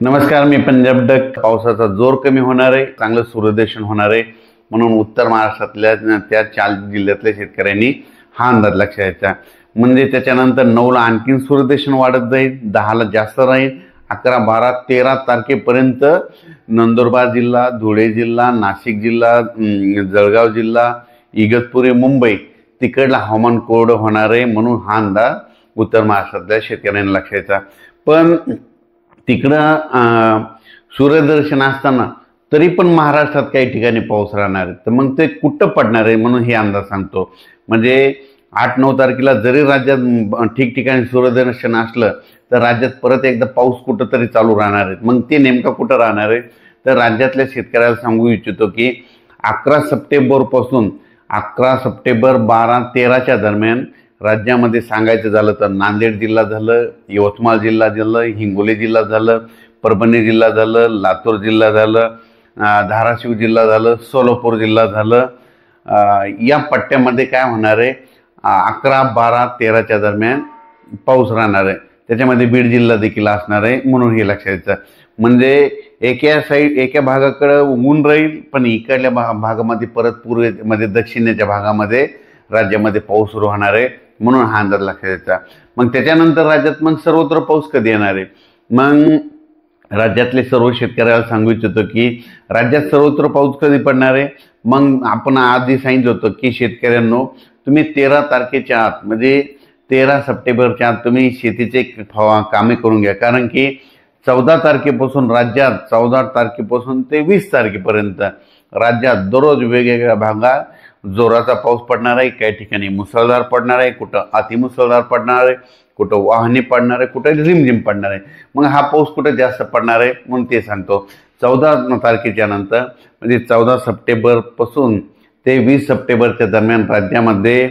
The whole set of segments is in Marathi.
नमस्कार, मी पंजाब डक. पावसाचा जोर कमी होणार आहे, चांगलं सूर्यदर्शन होणार आहे म्हणून उत्तर महाराष्ट्रातल्या त्या 4 जिल्ह्यातल्या शेतकऱ्यांनी हा अंदाज लक्षात घ्यायचा. म्हणजे त्याच्यानंतर 9ला आणखीन सूर्यदर्शन वाढत जाईल, 10ला जास्त राहील, 11, 12, 13 तारखेपर्यंत नंदुरबार जिल्हा, धुळे जिल्हा, नाशिक जिल्हा, जळगाव जिल्हा, इगतपुरी, मुंबई तिकडला हवामान कोरडं होणार आहे म्हणून हा अंदाज उत्तर महाराष्ट्रातल्या शेतकऱ्यांनी लक्षात घ्यायचा. पण तिकडं सूर्यदर्शन असताना तरी पण महाराष्ट्रात काही ठिकाणी पाऊस राहणार आहे. तर मग ते कुठं पडणार आहे म्हणून हे अंदाज सांगतो. म्हणजे 8-9 तारखेला जरी राज्यात ठिकठिकाणी सूर्यदर्शन असलं तर राज्यात परत एकदा पाऊस कुठं तरी चालू राहणार आहे. मग ते नेमकं कुठं राहणार आहे तर राज्यातल्या शेतकऱ्याला सांगू इच्छितो की 11 सप्टेंबरपासून 11 सप्टेंबर 12-13च्या दरम्यान राज्यामध्ये सांगायचं झालं तर नांदेड जिल्हा झालं, यवतमाळ जिल्हा झालं, हिंगोली जिल्हा झालं, परभणी जिल्हा झालं, लातूर जिल्हा झालं, धाराशिव जिल्हा झालं, सोलापूर जिल्हा झालं. या पट्ट्यामध्ये काय होणार आहे 11, 12, 13च्या दरम्यान पाऊस राहणार आहे. त्याच्यामध्ये बीड जिल्हा देखील असणार आहे म्हणून हे लक्षात घ्यायचं. म्हणजे एका भागाकडे ऊन राहील पण इकडल्या भागामध्ये परत पूर्वेमध्ये दक्षिणेच्या भागामध्ये राज्यामध्ये पाऊस सुरू होणार आहे म्हणून हा अंदाज लक्षात घ्यायचा. मग त्याच्यानंतर राज्यात मग सर्वत्र पाऊस कधी येणार आहे. मग राज्यातले सर्व शेतकऱ्याला सांगू इच्छितो की राज्यात सर्वत्र पाऊस कधी पडणार आहे. मग आपण आधी सांगितलं होतं की शेतकऱ्यांनो तुम्ही 13 तारखेच्या आत म्हणजे 13 सप्टेंबरच्या आत तुम्ही शेतीचे कामे करून घ्या. कारण की 14 तारखेपासून राज्यात 14 तारखेपासून ते 20 तारखेपर्यंत राज्यात दररोज वेगवेगळ्या भागात जोराचा पाऊस पडणार आहे. काही ठिकाणी मुसळधार पडणार आहे, कुठं अतिमुसळधार पडणार आहे, कुठं वाहने पडणार आहे, कुठं रिमझिम पडणार आहे. मग हा पाऊस कुठं जास्त पडणार आहे म्हणून ते सांगतो. 14 तारखेच्या नंतर म्हणजे 14 सप्टेंबरपासून ते 20 सप्टेंबरच्या दरम्यान राज्यामध्ये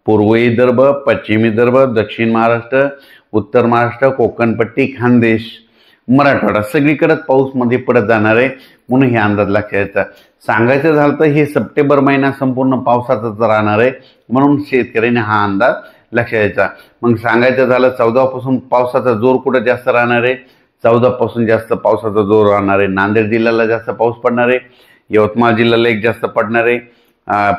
पूर्व विदर्भ, पश्चिम विदर्भ, दक्षिण महाराष्ट्र, उत्तर महाराष्ट्र, कोकणपट्टी, खानदेश, मराठवाडा सगळीकडे पाऊस मध्ये पडत जाणार आहे म्हणून हे अंदाज लक्षात घ्यायचा. सांगायचं झालं तर हे सप्टेंबर महिना संपूर्ण पावसाचाच राहणार आहे म्हणून शेतकऱ्यांनी हा अंदाज लक्षात घ्यायचा. मग सांगायचं झालं 14 पासून पावसाचा जोर कुठं जास्त राहणार आहे. 14 पासून जास्त पावसाचा जोर राहणार आहे नांदेड जिल्ह्याला जास्त पाऊस पडणार आहे, यवतमाळ जिल्ह्याला एक जास्त पडणार आहे,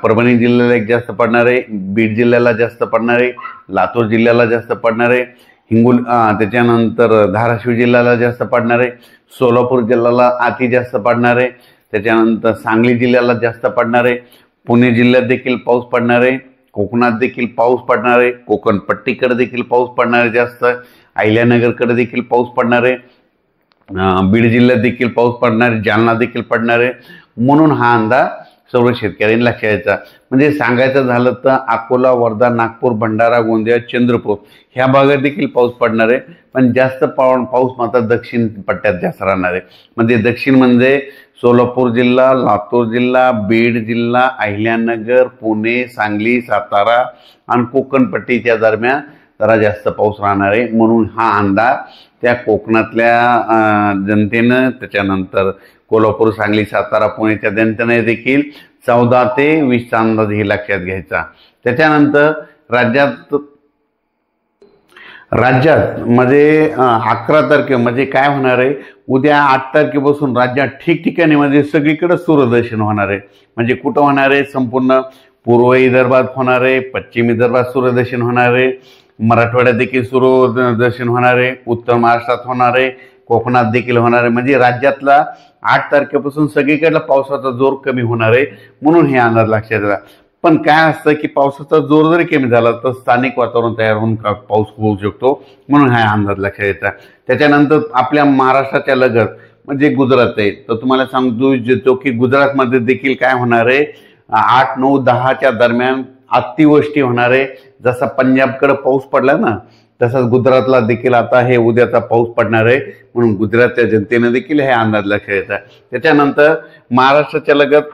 परभणी जिल्ह्याला एक जास्त पडणार आहे, बीड जिल्ह्याला जास्त पडणार आहे, लातूर जिल्ह्याला जास्त पडणार आहे, त्याच्यानंतर धाराशिव जिल्ह्याला जास्त पडणार आहे, सोलापूर जिल्ह्याला अति जास्त पडणार आहे, त्याच्यानंतर सांगली जिल्ह्याला जास्त पडणार आहे, पुणे जिल्ह्यात देखील पाऊस पडणार आहे, कोकणात देखील पाऊस पडणार आहे, कोकण पट्टीकडे देखील पाऊस पडणार आहे जास्त, अहिल्यानगरकडे देखील पाऊस पडणार आहे, बीड जिल्ह्यात देखील पाऊस पडणार आहे, जालना देखील पडणार आहे म्हणून हा अंदाज सर्व शेतकऱ्यांनी लक्षात घ्यायचा. म्हणजे सांगायचं झालं तर अकोला, वर्धा, नागपूर, भंडारा, गोंदिया, चंद्रपूर ह्या भागात देखील पाऊस पडणार आहे. पण जास्त पाऊस मात्र दक्षिण पट्ट्यात जास्त राहणार आहे. म्हणजे दक्षिण म्हणजे सोलापूर जिल्हा, लातूर जिल्हा, बीड जिल्हा, अहिल्यानगर, पुणे, सांगली, सातारा आणि कोकणपट्टीच्या दरम्यान जरा जास्त पाऊस राहणार आहे म्हणून हा अंदाज त्या कोकणातल्या जनतेनं, त्याच्यानंतर कोल्हापूर, सांगली, सातारा, पुणेच्या जनतेने देखील 14 ते 20चा अंदाज हे लक्षात घ्यायचा. त्याच्यानंतर राज्यात म्हणजे 11 तारखे म्हणजे काय होणार आहे उद्या 8 तारखेपासून राज्यात ठिकठिकाणी म्हणजे सगळीकडे सूर्यदर्शन होणार आहे. म्हणजे कुठं होणार आहे संपूर्ण पूर्व विदर्भात होणार आहे, पश्चिम विदर्भात सूर्यदर्शन होणार आहे, मराठवाड्यात देखील सूर्यदर्शन होणार आहे, उत्तर महाराष्ट्रात होणार आहे, कोकणात देखील होणार आहे. म्हणजे राज्यातला 8 तारखेपासून सगळीकडला पावसाचा जोर कमी होणार आहे म्हणून हे अंदाज लक्षात घ्या. पण काय असतं की पावसाचा जोर जरी कमी झाला तर स्थानिक वातावरण तयार होऊन पाऊस होऊ शकतो म्हणून हा अंदाज लक्षात घ्यायचा. त्याच्यानंतर आपल्या महाराष्ट्राच्या लगत म्हणजे गुजरात आहे तर तुम्हाला सांगू इच्छितो की गुजरातमध्ये देखील काय होणार आहे 8, 9, 10च्या दरम्यान अतिवृष्टी होणार आहे. जसा पंजाबकडे पाऊस पडला ना तसंच गुजरातला देखील आता हे उद्याचा पाऊस पडणार आहे म्हणून गुजरातच्या जनतेने देखील हे अंदाज लक्षात घ्यायचा. त्याच्यानंतर महाराष्ट्राच्या लगत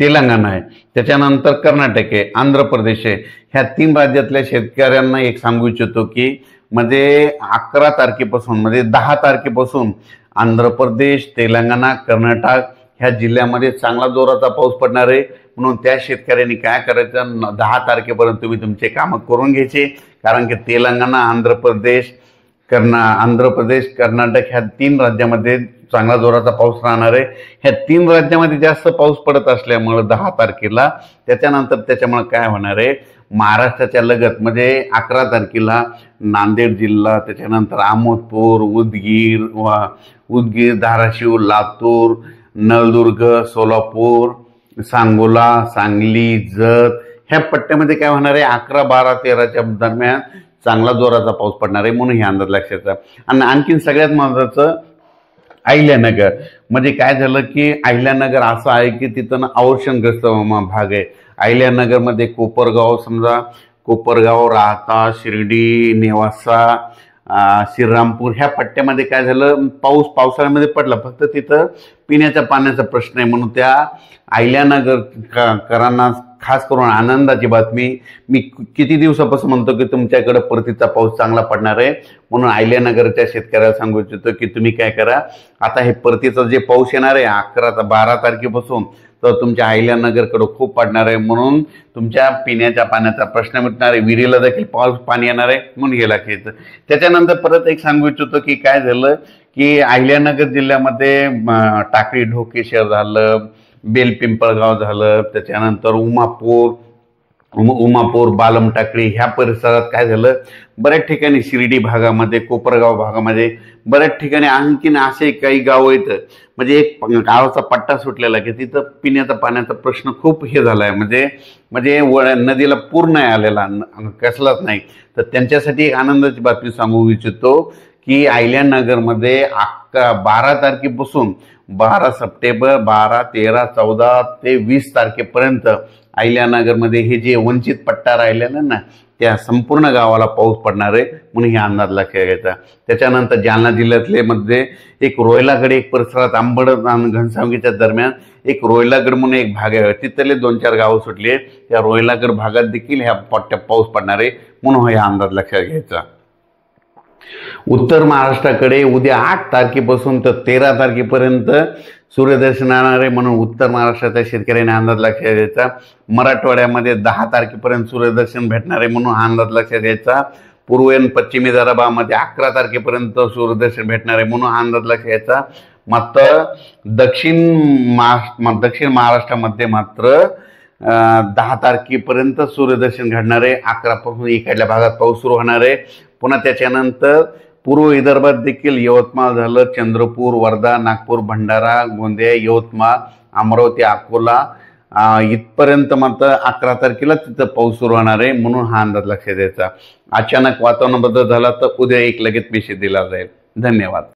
तेलंगणा आहे, त्याच्यानंतर कर्नाटक आहे, आंध्र प्रदेश आहे. ह्या 3 राज्यातल्या शेतकऱ्यांना एक सांगू इच्छितो की म्हणजे 11 तारखेपासून म्हणजे 10 तारखेपासून आंध्र प्रदेश, तेलंगणा, कर्नाटक ह्या जिल्ह्यामध्ये चांगला जोराचा पाऊस पडणार आहे म्हणून त्या शेतकऱ्यांनी काय करायचं 10 तारखेपर्यंत तुम्ही तुमचे कामं करून घ्यायचे. कारण की तेलंगणा, आंध्र प्रदेश, आंध्र प्रदेश, कर्नाटक ह्या 3 राज्यामध्ये चांगला जोराचा पाऊस राहणार आहे। ह्या 3 राज्यामध्ये जास्त पाऊस पडत असल्यामुळे 10 तारखेला त्याच्यानंतर त्याच्यामुळे काय होणार आहे, महाराष्ट्राच्या लगत म्हणजे 11 तारखेला नांदेड जिल्हा, त्याच्यानंतर अहमदपूर, उदगीर, धाराशिव, लातूर, नळदुर्ग, सोलापूर, सांगोला, सांगली, जत ह्या पट्ट्यामध्ये काय होणार आहे, 11, 12, 13च्या दरम्यान चांगला जोराचा पाऊस पडणार आहे, म्हणून हे अंदाज लक्षात आहे। आणि आणखीन सगळ्यात महत्त्वाचं अहिल्यानगर म्हणजे काय झालं की अहिल्यानगर असं आहे की तिथं अवर्षणग्रस्त भाग आहे। अहिल्यानगरमध्ये कोपरगाव, समजा कोपरगाव, राहता, शिर्डी, नेवासा, श्रीरामपूर ह्या पट्ट्यामध्ये काय झालं, पावसाळ्यामध्ये पडला, फक्त तिथं पिण्याच्या पाण्याचा प्रश्न आहे। म्हणून त्या अहिल्यानगर करांना खास करून आनंदाची बातमी, मी किती दिवसापासून म्हणतो की तुमच्याकडे परतीचा पाऊस चांगला पडणार आहे, म्हणून अहिल्यानगरच्या शेतकऱ्याला सांगू इच्छितो की तुम्ही काय करा, आता हे परतीचा जे पाऊस येणार आहे 11 ते 12 तारखेपासून तर तुमच्या अहिल्यानगरकडे खूप पडणार आहे, म्हणून तुमच्या पिण्याच्या पाण्याचा प्रश्न मिटणार आहे, विहिरीला देखील पाणी येणार आहे, म्हणून हे लक्षात। त्याच्यानंतर परत एक सांगू इच्छितो की काय झालं की अहिल्यानगर जिल्ह्यामध्ये टाकळी ढोकेश्वर झालं, बेलपिंपळगाव झालं, त्याच्यानंतर उमापूर, बालम टाकळी ह्या परिसरात काय झालं, बऱ्याच ठिकाणी शिर्डी भागामध्ये, कोपरगाव भागामध्ये बऱ्याच ठिकाणी आणखीन असे काही गाव आहेत, म्हणजे एक गावाचा पट्टा सुटलेला की तिथं पिण्याचा पाण्याचा प्रश्न खूप हे झाला आहे, म्हणजे नदीला पूर नाही आलेला, कसलाच नाही। तर त्यांच्यासाठी एक आनंदाची बातमी सांगू इच्छितो की अहिल्यानगरमध्ये 12 तारखेपासून 12 सप्टेंबर, 12, 13, 14 ते 20 तारखेपर्यंत अहिल्यानगरमध्ये हे जे वंचित पट्टा राहिलेला ना त्या संपूर्ण गावाला पाऊस पडणार आहे, म्हणून हे अंदाज लक्षात घ्यायचा। त्याच्यानंतर जालना जिल्ह्यातले मध्ये एक रोयलागड, एक परिसरात आंबड आणि घनसावंगीच्या दरम्यान एक रोयलागड म्हणून एक भाग आहे, तिथले 2-4 गावं सुटले, त्या रोयलागड भागात देखील ह्या पट्ट्यात पाऊस पडणार आहे, म्हणून हा अंदाज लक्षात घ्यायचा। उत्तर महाराष्ट्राकडे उद्या 8 तारखेपासून तर 13 तारखेपर्यंत सूर्यदर्शन येणार आहे, म्हणून उत्तर महाराष्ट्राच्या शेतकऱ्यांनी अंदाज लक्षात घ्यायचा। मराठवाड्यामध्ये 10 तारखेपर्यंत सूर्यदर्शन भेटणार आहे, म्हणून हा अंदाज लक्षात घ्यायचा। पूर्व आणि पश्चिमी विदर्भामध्ये 11 तारखेपर्यंत सूर्यदर्शन भेटणार आहे, म्हणून हा अंदाज लक्षात घ्यायचा। मात्र दक्षिण महाराष्ट्रामध्ये मात्र 10 तारखेपर्यंत सूर्यदर्शन घडणार आहे, 11 पासून इकडल्या भागात पाऊस सुरू होणार आहे। पुन्हा त्याच्यानंतर पूर्व विदर्भात देखील यवतमाळ झालं, चंद्रपूर, वर्धा, नागपूर, भंडारा, गोंदिया, यवतमाळ, अमरावती, अकोला इथपर्यंत मात्र 11 तारखेला तिथं पाऊस सुरू होणार आहे, म्हणून हा अंदाज लक्षात द्यायचा। अचानक वातावरण बदल झाला तर उद्या एक लगेच मेसेज दिला जाईल। धन्यवाद।